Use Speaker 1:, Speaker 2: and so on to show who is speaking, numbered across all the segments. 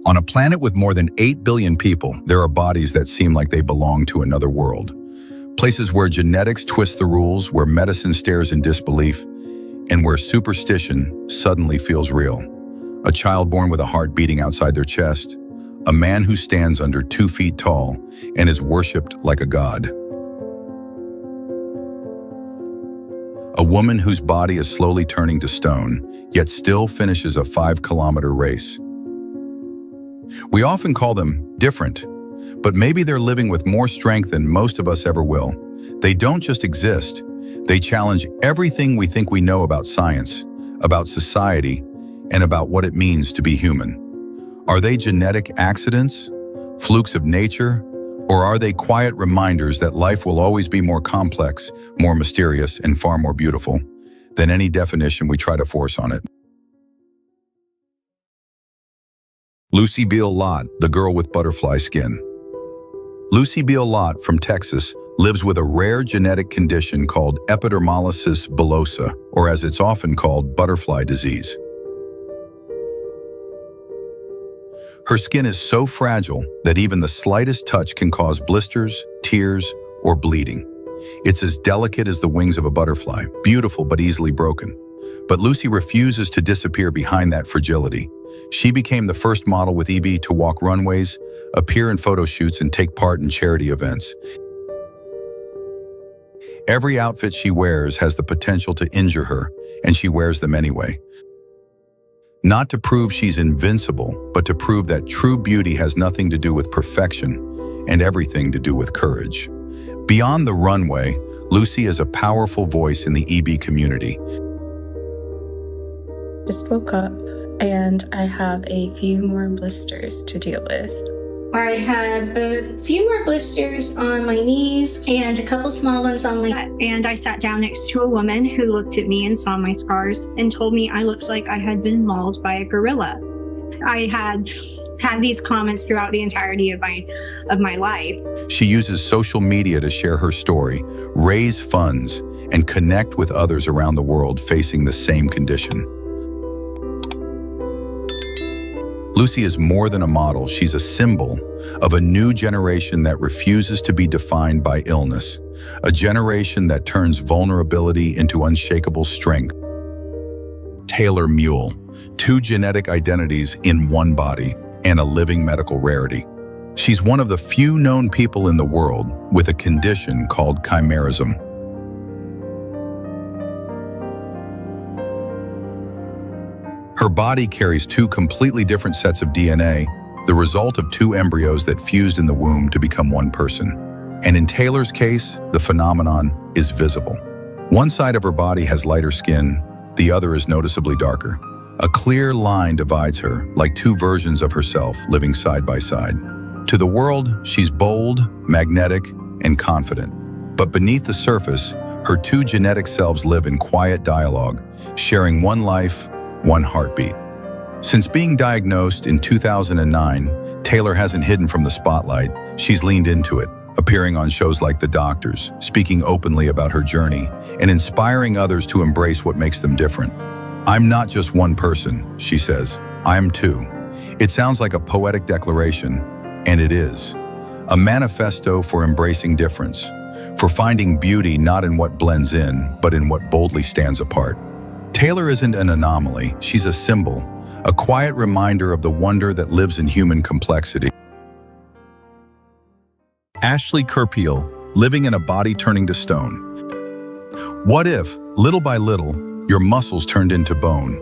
Speaker 1: On a planet with more than 8 billion people, there are bodies that seem like they belong to another world. Places where genetics twist the rules, where medicine stares in disbelief, and where superstition suddenly feels real. A child born with a heart beating outside their chest, a man who stands under 2 feet tall and is worshipped like a god. A woman whose body is slowly turning to stone, yet still finishes a 5-kilometer race. We often call them different, but maybe they're living with more strength than most of us ever will. They don't just exist, they challenge everything we think we know about science, about society, and about what it means to be human. Are they genetic accidents, flukes of nature, or are they quiet reminders that life will always be more complex, more mysterious, and far more beautiful than any definition we try to force on it? Beall Lott, the girl with butterfly skin. Beall Lott from Texas lives with a rare genetic condition called epidermolysis bullosa, or as it's often called, butterfly disease. Her skin is so fragile that even the slightest touch can cause blisters, tears, or bleeding. It's as delicate as the wings of a butterfly, beautiful but easily broken. But Lucy refuses to disappear behind that fragility. She became the first model with EB to walk runways, appear in photo shoots, and take part in charity events. Every outfit she wears has the potential to injure her, and she wears them anyway. Not to prove she's invincible, but to prove that true beauty has nothing to do with perfection and everything to do with courage. Beyond the runway, Lucy is a powerful voice in the EB community.
Speaker 2: Just woke up and I have a few more blisters to deal with.
Speaker 3: I have a few more blisters on my knees and a couple small ones on my butt. And I sat down next to a woman who looked at me and saw my scars and told me I looked like I had been mauled by a gorilla. I had these comments throughout the entirety of my life.
Speaker 1: She uses social media to share her story, raise funds, and connect with others around the world facing the same condition. Lucy is more than a model, she's a symbol of a new generation that refuses to be defined by illness, a generation that turns vulnerability into unshakable strength. Taylor Muhl, 2 genetic identities in one body and a living medical rarity. She's one of the few known people in the world with a condition called chimerism. Her body carries 2 completely different sets of DNA, the result of 2 embryos that fused in the womb to become one person. And in Taylor's case, the phenomenon is visible. One side of her body has lighter skin, the other is noticeably darker. A clear line divides her, like 2 versions of herself living side by side. To the world, she's bold, magnetic, and confident. But beneath the surface, her 2 genetic selves live in quiet dialogue, sharing one life, one heartbeat. Since being diagnosed in 2009, Taylor hasn't hidden from the spotlight. She's leaned into it, appearing on shows like The Doctors, speaking openly about her journey, and inspiring others to embrace what makes them different. "I'm not just one person," she says. "I'm 2. It sounds like a poetic declaration, and it is. A manifesto for embracing difference, for finding beauty not in what blends in, but in what boldly stands apart. Taylor isn't an anomaly, she's a symbol, a quiet reminder of the wonder that lives in human complexity. Ashley Kurpiel, living in a body turning to stone. What if, little by little, your muscles turned into bone?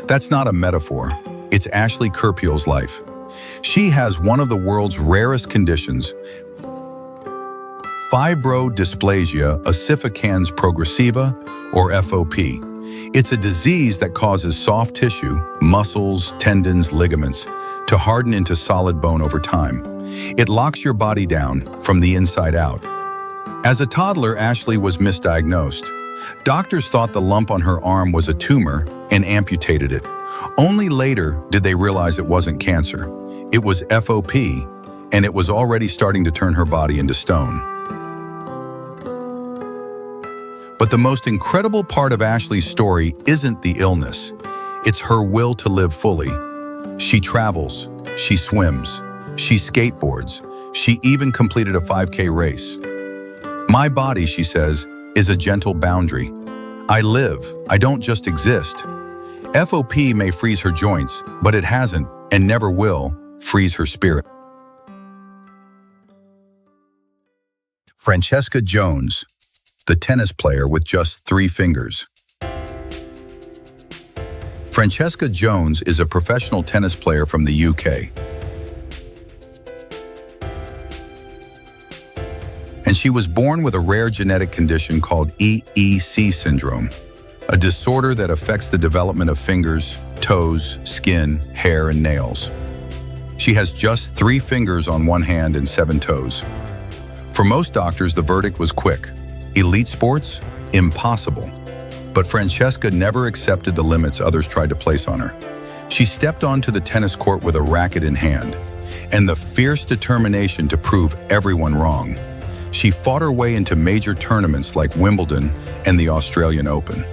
Speaker 1: That's not a metaphor, it's Ashley Kurpiel's life. She has one of the world's rarest conditions, fibrodysplasia ossificans progressiva, or FOP. It's a disease that causes soft tissue, muscles, tendons, ligaments, to harden into solid bone over time. It locks your body down from the inside out. As a toddler, Ashley was misdiagnosed. Doctors thought the lump on her arm was a tumor and amputated it. Only later did they realize it wasn't cancer. It was FOP, and it was already starting to turn her body into stone. But the most incredible part of Ashley's story isn't the illness. It's her will to live fully. She travels, she swims, she skateboards, she even completed a 5K race. My body, she says, is a gentle boundary. I live, I don't just exist. FOP may freeze her joints, but it hasn't, and never will, freeze her spirit. Francesca Jones, the tennis player with just 3 fingers. Francesca Jones is a professional tennis player from the UK. And she was born with a rare genetic condition called EEC syndrome, a disorder that affects the development of fingers, toes, skin, hair, and nails. She has just 3 fingers on one hand and 7 toes. For most doctors, the verdict was quick. Elite sports? Impossible. But Francesca never accepted the limits others tried to place on her. She stepped onto the tennis court with a racket in hand, and the fierce determination to prove everyone wrong. She fought her way into major tournaments like Wimbledon and the Australian Open.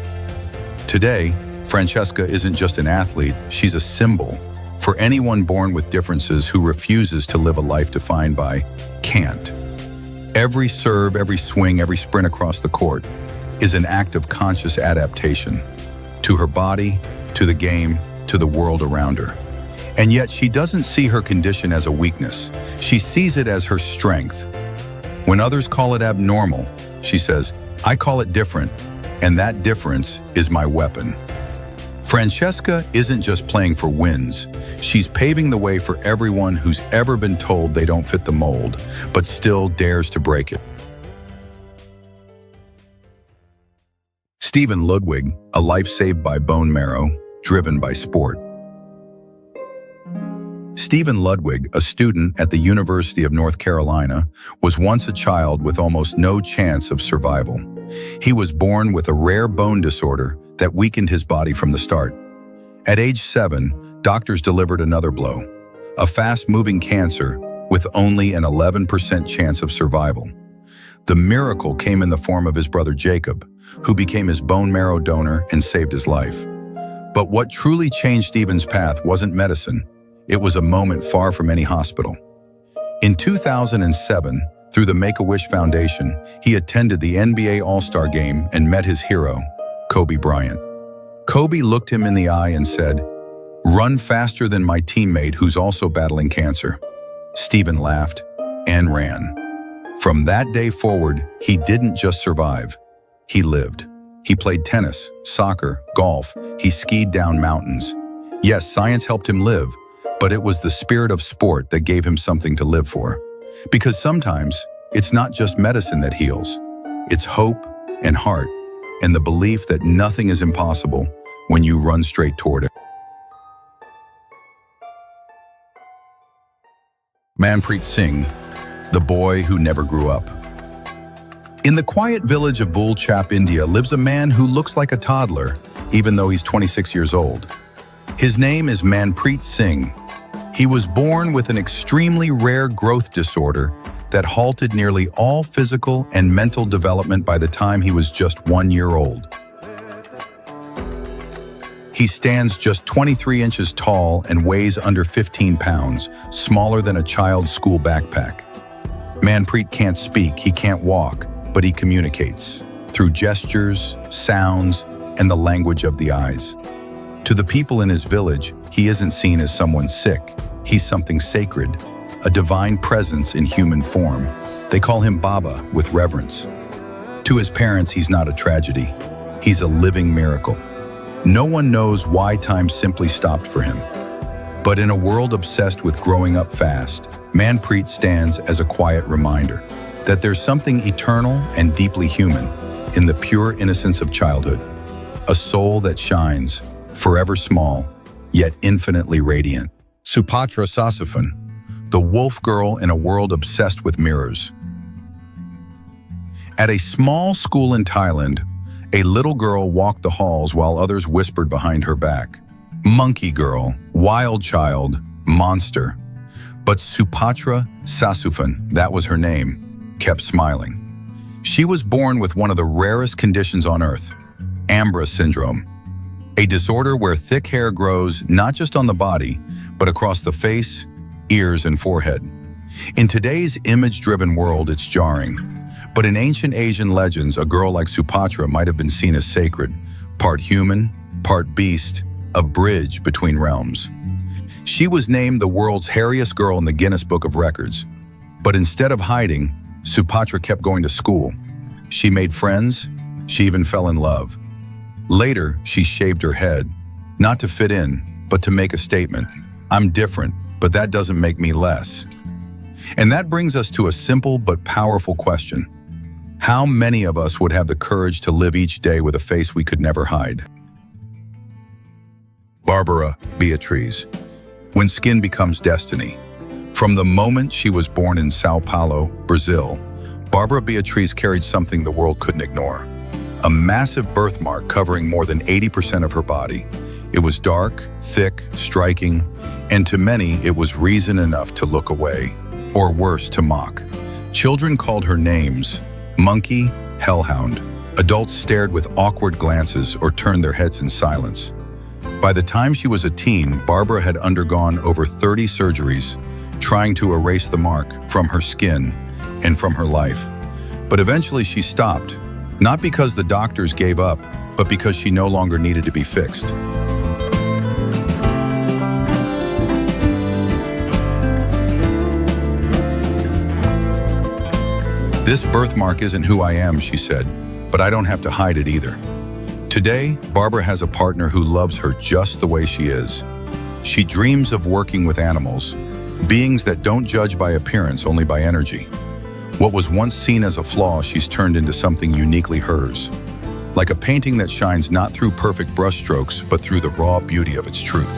Speaker 1: Today, Francesca isn't just an athlete, she's a symbol for anyone born with differences who refuses to live a life defined by can't. Every serve, every swing, every sprint across the court is an act of conscious adaptation to her body, to the game, to the world around her. And yet she doesn't see her condition as a weakness. She sees it as her strength. When others call it abnormal, she says, I call it different, and that difference is my weapon. Francesca isn't just playing for wins. She's paving the way for everyone who's ever been told they don't fit the mold, but still dares to break it. Stephen Ludwig, a life saved by bone marrow, driven by sport. Stephen Ludwig, a student at the University of North Carolina, was once a child with almost no chance of survival. He was born with a rare bone disorder that weakened his body from the start. At age 7, doctors delivered another blow, a fast-moving cancer with only an 11% chance of survival. The miracle came in the form of his brother Jacob, who became his bone marrow donor and saved his life. But what truly changed Stephen's path wasn't medicine. It was a moment far from any hospital. In 2007, through the Make-A-Wish Foundation, he attended the NBA All-Star Game and met his hero, Kobe Bryant. Kobe looked him in the eye and said, "Run faster than my teammate who's also battling cancer." Stephen laughed and ran. From that day forward, he didn't just survive, he lived. He played tennis, soccer, golf, he skied down mountains. Yes, science helped him live, but it was the spirit of sport that gave him something to live for. Because sometimes, it's not just medicine that heals. It's hope and heart, and the belief that nothing is impossible when you run straight toward it. Manpreet Singh, the boy who never grew up. In the quiet village of Beall, India, lives a man who looks like a toddler, even though he's 26 years old. His name is Manpreet Singh. He was born with an extremely rare growth disorder that halted nearly all physical and mental development by the time he was just 1 year old. He stands just 23 inches tall and weighs under 15 pounds, smaller than a child's school backpack. Manpreet can't speak, he can't walk, but he communicates through gestures, sounds, and the language of the eyes. To the people in his village, he isn't seen as someone sick. He's something sacred, a divine presence in human form. They call him Baba with reverence. To his parents, he's not a tragedy. He's a living miracle. No one knows why time simply stopped for him. But in a world obsessed with growing up fast, Manpreet stands as a quiet reminder that there's something eternal and deeply human in the pure innocence of childhood. A soul that shines, forever small, yet infinitely radiant. Supatra Sasuphan, the wolf girl in a world obsessed with mirrors. At a small school in Thailand, a little girl walked the halls while others whispered behind her back. Monkey girl, wild child, monster. But Supatra Sasuphan, that was her name, kept smiling. She was born with one of the rarest conditions on earth, Ambra syndrome, a disorder where thick hair grows not just on the body, but across the face, ears, and forehead. In today's image-driven world, it's jarring. But in ancient Asian legends, a girl like Supatra might have been seen as sacred, part human, part beast, a bridge between realms. She was named the world's hairiest girl in the Guinness Book of Records. But instead of hiding, Supatra kept going to school. She made friends. She even fell in love. Later, she shaved her head, not to fit in, but to make a statement. I'm different, but that doesn't make me less. And that brings us to a simple but powerful question. How many of us would have the courage to live each day with a face we could never hide? Bárbara, Beatriz. When skin becomes destiny. From the moment she was born in São Paulo, Brazil, Bárbara Beatriz carried something the world couldn't ignore. A massive birthmark covering more than 80% of her body. It was dark, thick, striking, and to many it was reason enough to look away, or worse, to mock. Children called her names: monkey, hellhound. Adults stared with awkward glances or turned their heads in silence. By the time she was a teen, Bárbara had undergone over 30 surgeries, trying to erase the mark from her skin and from her life. But eventually she stopped, not because the doctors gave up, but because she no longer needed to be fixed. This birthmark isn't who I am, she said, but I don't have to hide it either. Today, Bárbara has a partner who loves her just the way she is. She dreams of working with animals, beings that don't judge by appearance, only by energy. What was once seen as a flaw, she's turned into something uniquely hers. Like a painting that shines not through perfect brushstrokes, but through the raw beauty of its truth.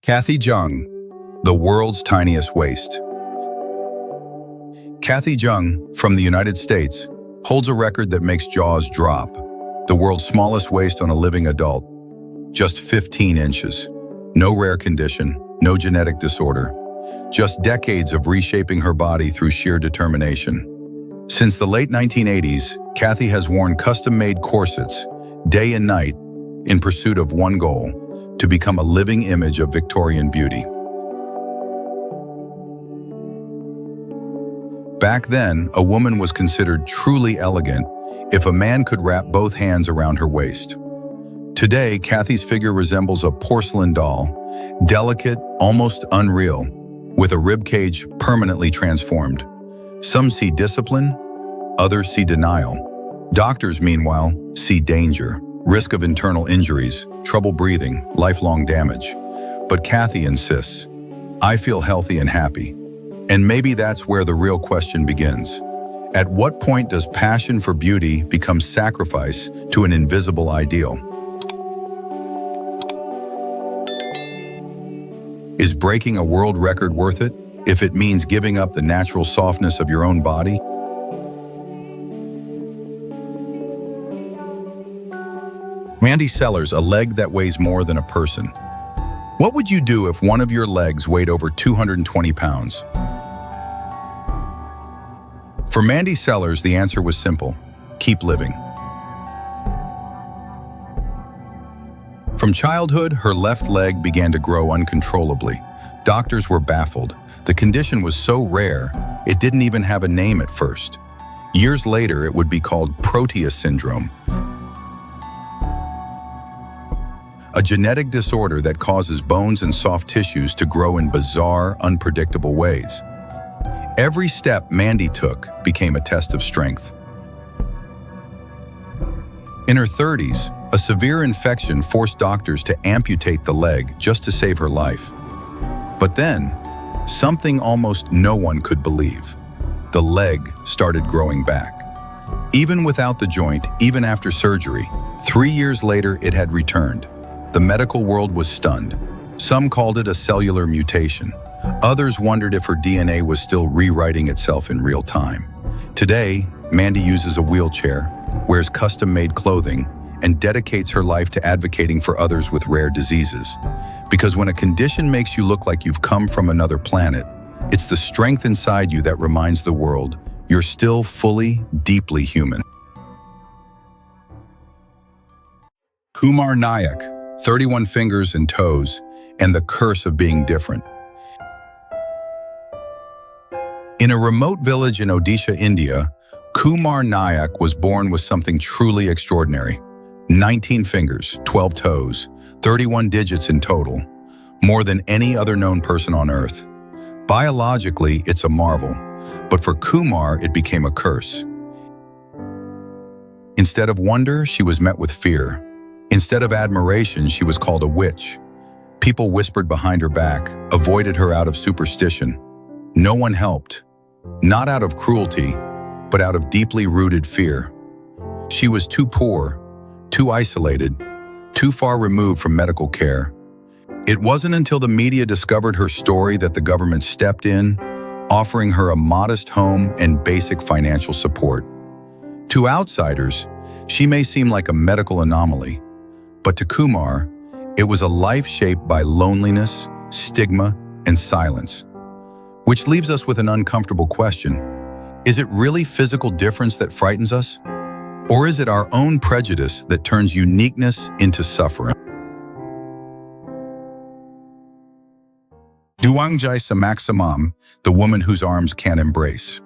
Speaker 1: Cathie Jung, the world's tiniest waist. Cathie Jung, from the United States, holds a record that makes jaws drop. The world's smallest waist on a living adult, just 15 inches. No rare condition, no genetic disorder, just decades of reshaping her body through sheer determination. Since the late 1980s, Cathie has worn custom-made corsets, day and night, in pursuit of one goal: to become a living image of Victorian beauty. Back then, a woman was considered truly elegant if a man could wrap both hands around her waist. Today, Cathie's figure resembles a porcelain doll, delicate, almost unreal, with a ribcage permanently transformed. Some see discipline, others see denial. Doctors, meanwhile, see danger, risk of internal injuries, trouble breathing, lifelong damage. But Cathie insists, I feel healthy and happy. And maybe that's where the real question begins. At what point does passion for beauty become sacrifice to an invisible ideal? Is breaking a world record worth it, if it means giving up the natural softness of your own body? Mandy Sellars, a leg that weighs more than a person. What would you do if one of your legs weighed over 220 pounds? For Mandy Sellars, the answer was simple: keep living. From childhood, her left leg began to grow uncontrollably. Doctors were baffled. The condition was so rare, it didn't even have a name at first. Years later, it would be called Proteus syndrome, a genetic disorder that causes bones and soft tissues to grow in bizarre, unpredictable ways. Every step Mandy took became a test of strength. In her 30s, a severe infection forced doctors to amputate the leg just to save her life. But then, something almost no one could believe. The leg started growing back. Even without the joint, even after surgery, 3 years later it had returned. The medical world was stunned. Some called it a cellular mutation. Others wondered if her DNA was still rewriting itself in real time. Today, Mandy uses a wheelchair, wears custom-made clothing, and dedicates her life to advocating for others with rare diseases. Because when a condition makes you look like you've come from another planet, it's the strength inside you that reminds the world you're still fully, deeply human. Kumar Nayak, 31 fingers and toes, and the curse of being different. In a remote village in Odisha, India, Kumar Nayak was born with something truly extraordinary. 19 fingers, 12 toes, 31 digits in total, more than any other known person on Earth. Biologically, it's a marvel, but for Kumar, it became a curse. Instead of wonder, she was met with fear. Instead of admiration, she was called a witch. People whispered behind her back, avoided her out of superstition. No one helped, not out of cruelty, but out of deeply rooted fear. She was too poor, too isolated, too far removed from medical care. It wasn't until the media discovered her story that the government stepped in, offering her a modest home and basic financial support. To outsiders, she may seem like a medical anomaly, but to Kumar, it was a life shaped by loneliness, stigma, and silence. Which leaves us with an uncomfortable question. Is it really physical difference that frightens us? Or is it our own prejudice that turns uniqueness into suffering? Duangjai Samaksamam, the woman whose arms can't embrace.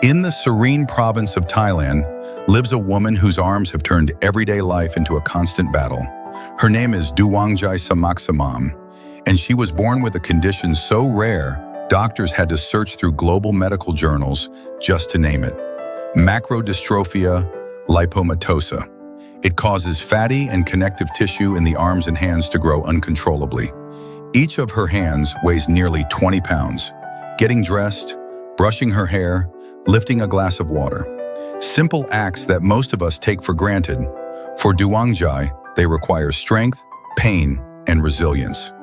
Speaker 1: In the serene province of Thailand lives a woman whose arms have turned everyday life into a constant battle. Her name is Duangjai Samaksamam, and she was born with a condition so rare, doctors had to search through global medical journals just to name it. Macrodystrophia lipomatosa. It causes fatty and connective tissue in the arms and hands to grow uncontrollably. Each of her hands weighs nearly 20 pounds. Getting dressed, brushing her hair, lifting a glass of water. Simple acts that most of us take for granted. For Duangjai, they require strength, pain, and resilience.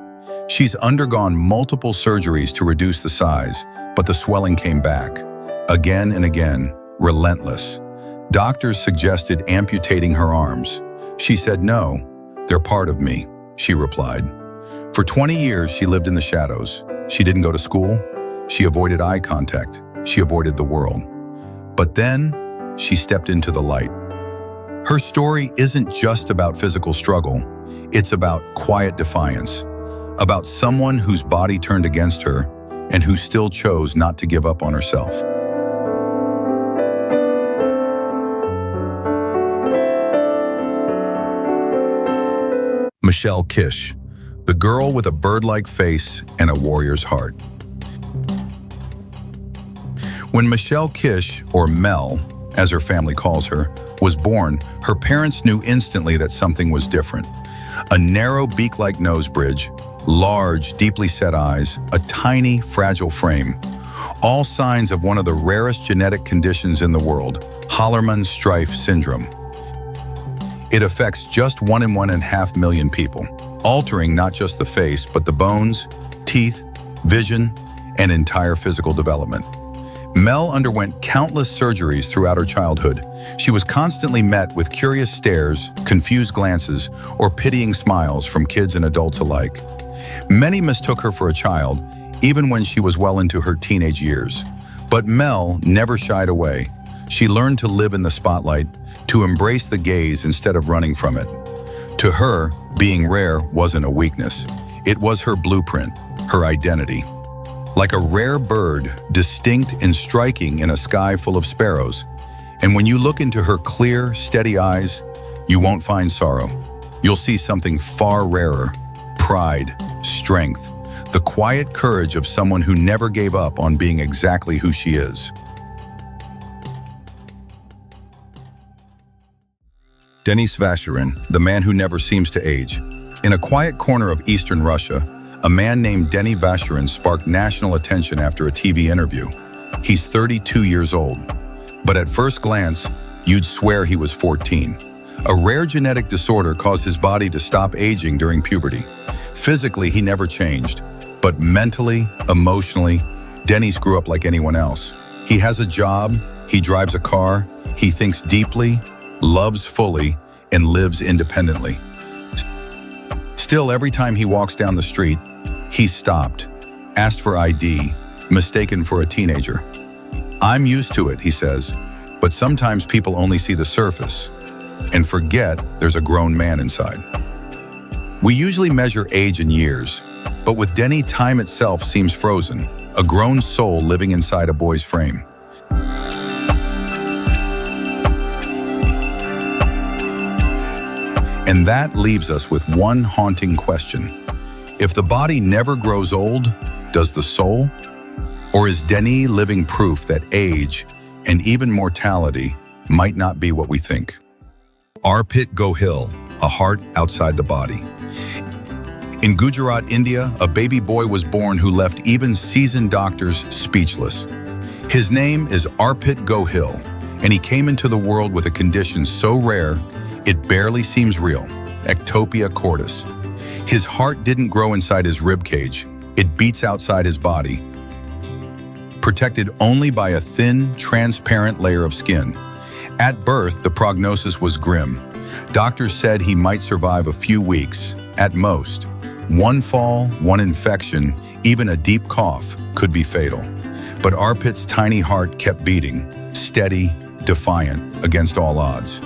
Speaker 1: She's undergone multiple surgeries to reduce the size, but the swelling came back. Again and again, relentless. Doctors suggested amputating her arms. She said, "No, they're part of me," she replied. For 20 years, she lived in the shadows. She didn't go to school. She avoided eye contact. She avoided the world. But then, she stepped into the light. Her story isn't just about physical struggle. It's about quiet defiance, about someone whose body turned against her and who still chose not to give up on herself. Michelle Kish, the girl with a bird-like face and a warrior's heart. When Michelle Kish, or Mel, as her family calls her, was born, her parents knew instantly that something was different. A narrow beak-like nose bridge, large, deeply set eyes, a tiny, fragile frame. All signs of one of the rarest genetic conditions in the world, Hallermann-Streiff syndrome. It affects just 1 in 1.5 million people, altering not just the face, but the bones, teeth, vision, and entire physical development. Mel underwent countless surgeries throughout her childhood. She was constantly met with curious stares, confused glances, or pitying smiles from kids and adults alike. Many mistook her for a child, even when she was well into her teenage years. But Mel never shied away. She learned to live in the spotlight, to embrace the gaze instead of running from it. To her, being rare wasn't a weakness. It was her blueprint, her identity. Like a rare bird, distinct and striking in a sky full of sparrows. And when you look into her clear, steady eyes, you won't find sorrow. You'll see something far rarer: pride, strength, the quiet courage of someone who never gave up on being exactly who she is. Denis Vashurin, the man who never seems to age. In a quiet corner of eastern Russia, a man named Denis Vashurin sparked national attention after a TV interview. He's 32 years old, but at first glance, you'd swear he was 14. A rare genetic disorder caused his body to stop aging during puberty. Physically, he never changed, but mentally, emotionally, Denis grew up like anyone else. He has a job, he drives a car, he thinks deeply, loves fully, and lives independently. Still, every time he walks down the street, he's stopped, asked for ID, mistaken for a teenager. "I'm used to it," he says, "but sometimes people only see the surface. and forget there's a grown man inside. We usually measure age in years, but with Denis, time itself seems frozen, a grown soul living inside a boy's frame. And that leaves us with one haunting question. If the body never grows old, does the soul? Or is Denis living proof that age, and even mortality, might not be what we think? Arpit Gohil, a heart outside the body. In Gujarat, India, a baby boy was born who left even seasoned doctors speechless. His name is Arpit Gohil, and he came into the world with a condition so rare, it barely seems real, ectopia cordis. His heart didn't grow inside his rib cage, it beats outside his body, protected only by a thin, transparent layer of skin. At birth, the prognosis was grim. Doctors said he might survive a few weeks, at most. One fall, one infection, even a deep cough could be fatal. But Arpit's tiny heart kept beating, steady, defiant, against all odds.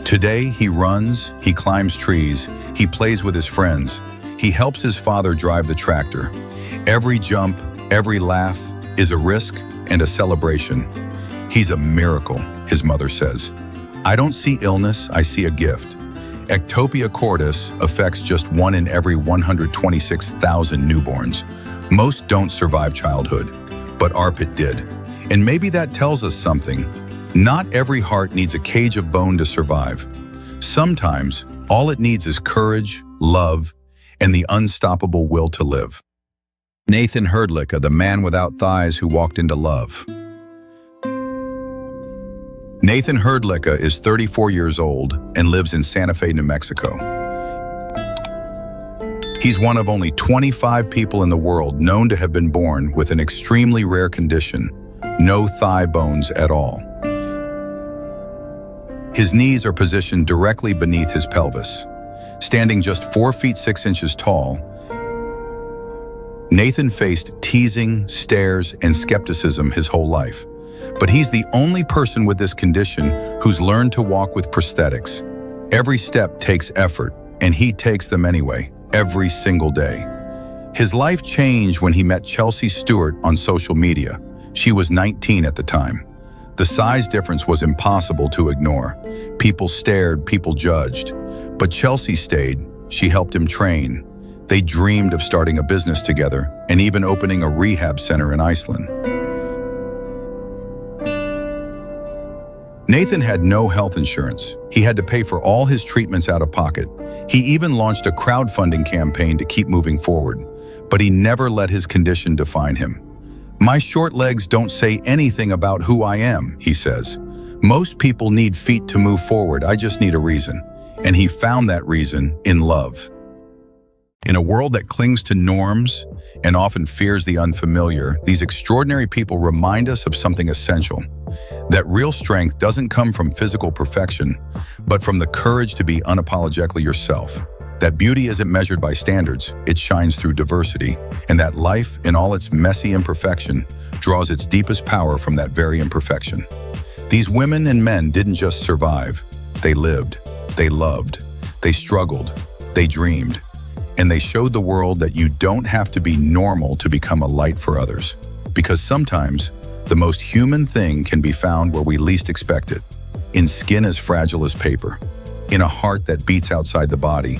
Speaker 1: Today, he runs, he climbs trees, he plays with his friends, he helps his father drive the tractor. Every jump, every laugh is a risk and a celebration. He's a miracle, his mother says. I don't see illness, I see a gift. Ectopia cordis affects just 1 in every 126,000 newborns. Most don't survive childhood, but Arpit did. And maybe that tells us something. Not every heart needs a cage of bone to survive. Sometimes, all it needs is courage, love, and the unstoppable will to live. Nathan Hrdlicka, the man without thighs who walked into love. Nathan Hrdlicka is 34 years old and lives in Santa Fe, New Mexico. He's one of only 25 people in the world known to have been born with an extremely rare condition, no thigh bones at all. His knees are positioned directly beneath his pelvis. Standing just 4 feet 6 inches tall, Nathan faced teasing, stares, and skepticism his whole life. But he's the only person with this condition who's learned to walk with prosthetics. Every step takes effort, and he takes them anyway, every single day. His life changed when he met Chelsea Stewart on social media. She was 19 at the time. The size difference was impossible to ignore. People stared, people judged. But Chelsea stayed. She helped him train. They dreamed of starting a business together and even opening a rehab center in Iceland. Nathan had no health insurance. He had to pay for all his treatments out of pocket. He even launched a crowdfunding campaign to keep moving forward, but he never let his condition define him. "My short legs don't say anything about who I am," he says. "Most people need feet to move forward. I just need a reason." And he found that reason in love. In a world that clings to norms and often fears the unfamiliar, these extraordinary people remind us of something essential. That real strength doesn't come from physical perfection, but from the courage to be unapologetically yourself. That beauty isn't measured by standards, it shines through diversity, and that life, in all its messy imperfection, draws its deepest power from that very imperfection. These women and men didn't just survive, they lived, they loved, they struggled, they dreamed, and they showed the world that you don't have to be normal to become a light for others. Because sometimes, the most human thing can be found where we least expect it, in skin as fragile as paper, in a heart that beats outside the body,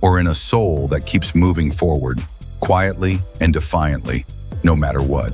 Speaker 1: or in a soul that keeps moving forward, quietly and defiantly, no matter what.